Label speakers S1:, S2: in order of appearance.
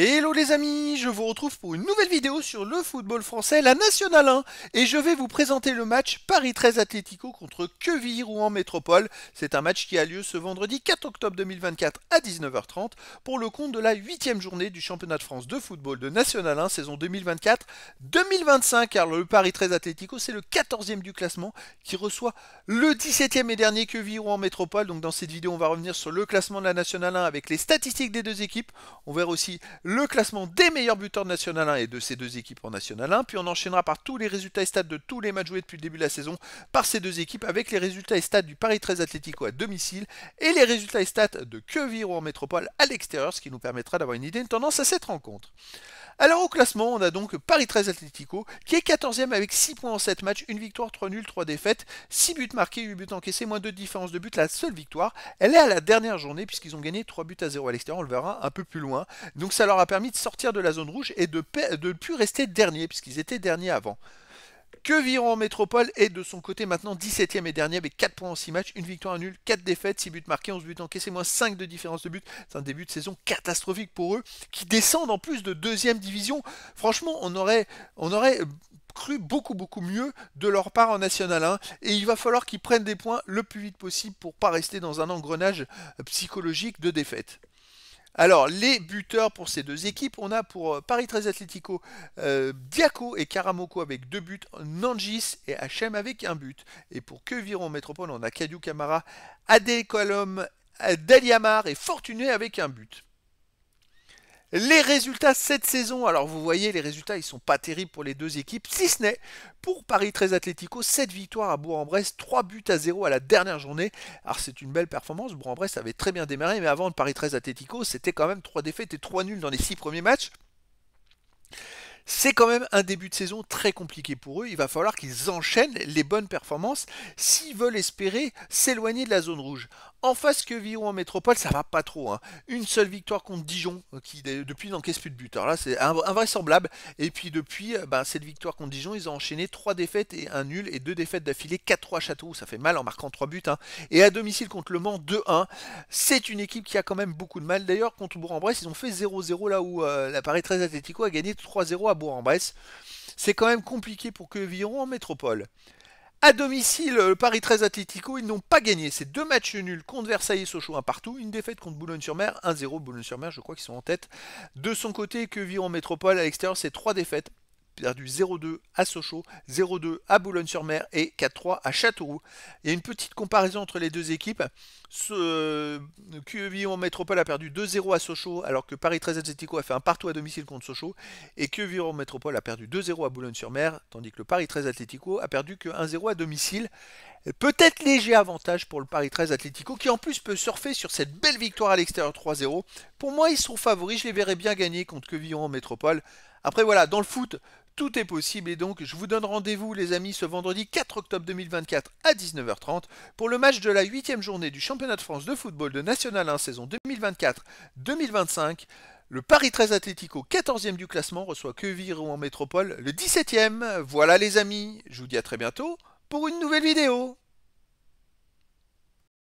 S1: Hello les amis, je vous retrouve pour une nouvelle vidéo sur le football français, la Nationale 1, et je vais vous présenter le match Paris 13 Atlético contre Quevilly-Rouen Métropole. C'est un match qui a lieu ce vendredi 4 octobre 2024 à 19h30 pour le compte de la 8e journée du championnat de France de football de Nationale 1 saison 2024-2025, car le Paris 13 Atlético c'est le 14e du classement qui reçoit le 17e et dernier Quevilly-Rouen Métropole. Donc dans cette vidéo on va revenir sur le classement de la Nationale 1 avec les statistiques des deux équipes. On verra aussi le classement des meilleurs buteurs de National 1 et de ces deux équipes en National 1, puis on enchaînera par tous les résultats et stats de tous les matchs joués depuis le début de la saison par ces deux équipes avec les résultats et stats du Paris 13 Atlético à domicile et les résultats et stats de Quevilly-Rouen Métropole à l'extérieur, ce qui nous permettra d'avoir une idée, une tendance à cette rencontre. Alors au classement, on a donc Paris 13 Atlético qui est 14e avec 6 points en 7 matchs, 1 victoire, 3 nuls, 3 défaites, 6 buts marqués, 8 buts encaissés, moins 2 différences de but. La seule victoire, elle est à la dernière journée puisqu'ils ont gagné 3 buts à 0 à l'extérieur, on le verra un peu plus loin. Donc ça leur a permis de sortir de la zone rouge et de ne plus rester dernier puisqu'ils étaient derniers avant. Quevilly-Rouen Métropole est de son côté maintenant 17e et dernier avec 4 points en 6 matchs, 1 victoire, 1 nul, 4 défaites, 6 buts marqués, 11 buts encaissés, moins 5 de différence de but. C'est un début de saison catastrophique pour eux, qui descendent en plus de 2e division. Franchement, on aurait cru beaucoup mieux de leur part en National 1 et il va falloir qu'ils prennent des points le plus vite possible pour pas rester dans un engrenage psychologique de défaite. Alors, les buteurs pour ces deux équipes, on a pour Paris 13 Atlético, Diaco et Karamoko avec 2 buts, Nangis et HM avec 1 but. Et pour Quevilly-Rouen Métropole, on a Kadiou Camara, Adekolom, Deliamar et Fortuné avec 1 but. Les résultats cette saison, alors vous voyez les résultats ils sont pas terribles pour les deux équipes, si ce n'est pour Paris 13 Atlético, 7 victoires à Bourg-en-Bresse, 3 buts à 0 à la dernière journée. Alors c'est une belle performance, Bourg-en-Bresse avait très bien démarré, mais avant le Paris 13 Atlético c'était quand même 3 défaites et 3 nuls dans les 6 premiers matchs. C'est quand même un début de saison très compliqué pour eux. Il va falloir qu'ils enchaînent les bonnes performances s'ils veulent espérer s'éloigner de la zone rouge. En face Quevilly-Rouen en métropole, ça va pas trop. Une seule victoire contre Dijon, qui depuis n'encaisse plus de but. Alors là, c'est invraisemblable. Et puis depuis cette victoire contre Dijon, ils ont enchaîné 3 défaites et un nul et 2 défaites d'affilée, 4-3 à Châteauroux. Ça fait mal en marquant 3 buts. Et à domicile contre Le Mans, 2-1. C'est une équipe qui a quand même beaucoup de mal. D'ailleurs, contre Bourg-en-Bresse, ils ont fait 0-0 là où la Paris 13 Atlético a gagné 3-0 à Bourg-en-Bresse. C'est quand même compliqué pour Quevilly-Rouen en métropole. À domicile, le Paris 13 Atlético, ils n'ont pas gagné. C'est 2 matchs nuls contre Versailles et Sochaux, un partout. Une défaite contre Boulogne-sur-Mer, 1-0. Boulogne-sur-Mer, je crois qu'ils sont en tête. De son côté, Quevilly-Rouen Métropole, à l'extérieur, c'est 3 défaites. Perdu 0-2 à Sochaux, 0-2 à Boulogne-sur-Mer et 4-3 à Châteauroux. Il y a une petite comparaison entre les deux équipes. Quevilly-Rouen Métropole a perdu 2-0 à Sochaux alors que Paris 13 Atlético a fait un partout à domicile contre Sochaux et Quevilly-Rouen Métropole a perdu 2-0 à Boulogne-sur-Mer tandis que le Paris 13 Atlético a perdu que 1-0 à domicile. Peut-être léger avantage pour le Paris 13 Atlético qui en plus peut surfer sur cette belle victoire à l'extérieur 3-0. Pour moi ils sont favoris, je les verrais bien gagner contre Quevilly-Rouen Métropole. Après voilà, dans le foot, tout est possible et donc je vous donne rendez-vous les amis ce vendredi 4 octobre 2024 à 19h30 pour le match de la 8e journée du championnat de France de football de National 1 saison 2024-2025. Le Paris 13 Atlético, 14e du classement, reçoit Quevilly-Rouen Métropole, le 17e. Voilà les amis, je vous dis à très bientôt pour une nouvelle vidéo.